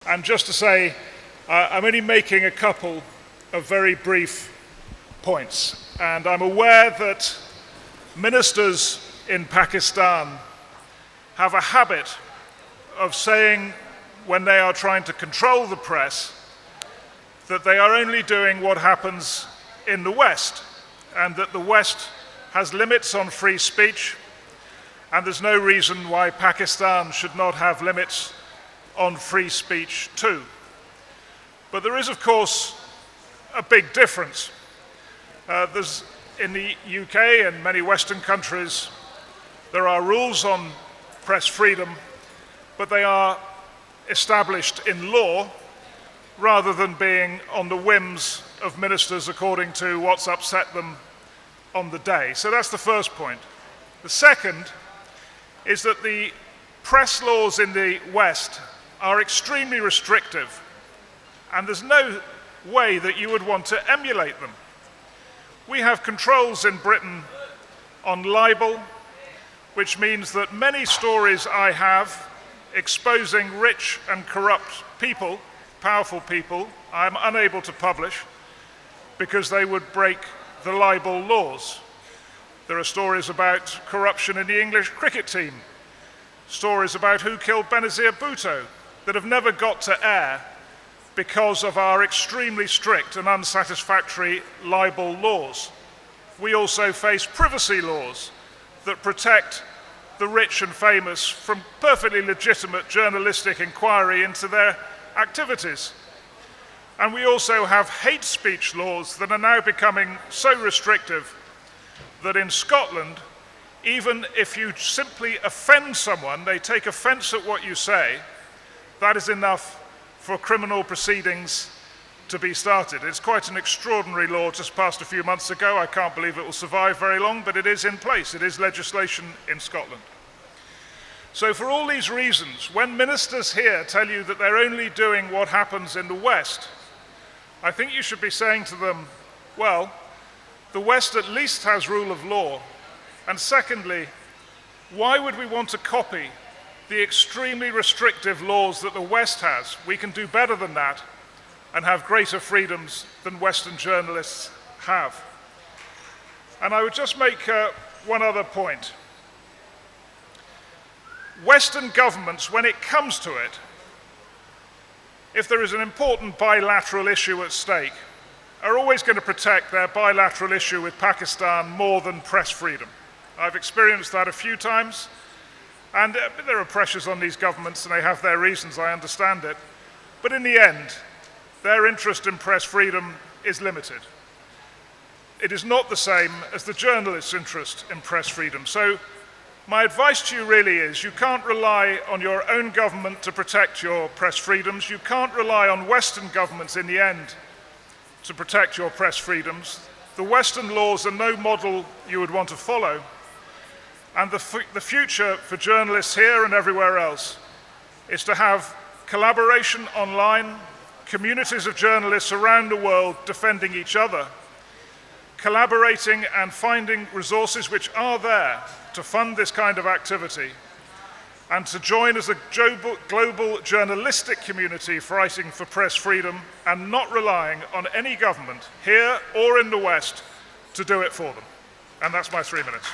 And just to say, I'm only making a couple of very brief points. And I'm aware that ministers in Pakistan have a habit of saying, when they are trying to control the press, that they are only doing what happens in the West, and that the West has limits on free speech, and there's no reason why Pakistan should not have limits on free speech too. But there is, of course, a big difference. There's, in the UK and many Western countries, there are rules on press freedom, but they are established in law rather than being on the whims of ministers according to what's upset them on the day. So that's the first point. The second is that the press laws in the West are extremely restrictive, and there's no way that you would want to emulate them. We have controls in Britain on libel, which means that many stories I have exposing rich and corrupt people, powerful people, I'm unable to publish because they would break the libel laws. There are stories about corruption in the English cricket team, stories about who killed Benazir Bhutto that have never got to air because of our extremely strict and unsatisfactory libel laws. We also face privacy laws that protect the rich and famous from perfectly legitimate journalistic inquiry into their activities. And we also have hate speech laws that are now becoming so restrictive that in Scotland, even if you simply offend someone, they take offence at what you say, that is enough for criminal proceedings to be started. It's quite an extraordinary law just passed a few months ago. I can't believe it will survive very long, but it is in place. It is legislation in Scotland. So for all these reasons, when ministers here tell you that they're only doing what happens in the West, I think you should be saying to them, well, the West at least has rule of law. And secondly, why would we want to copy the extremely restrictive laws that the West has? We can do better than that and have greater freedoms than Western journalists have. And I would just make one other point. Western governments, when it comes to it, if there is an important bilateral issue at stake, are always going to protect their bilateral issue with Pakistan more than press freedom. I've experienced that a few times, and there are pressures on these governments and they have their reasons, I understand it. But in the end, their interest in press freedom is limited. It is not the same as the journalists' interest in press freedom. So my advice to you really is you can't rely on your own government to protect your press freedoms. You can't rely on Western governments in the end to protect your press freedoms. The Western laws are no model you would want to follow. And the future for journalists here and everywhere else is to have collaboration online, communities of journalists around the world defending each other, collaborating and finding resources which are there to fund this kind of activity, and to join as a global journalistic community fighting for press freedom and not relying on any government here or in the West to do it for them. And that's my 3 minutes.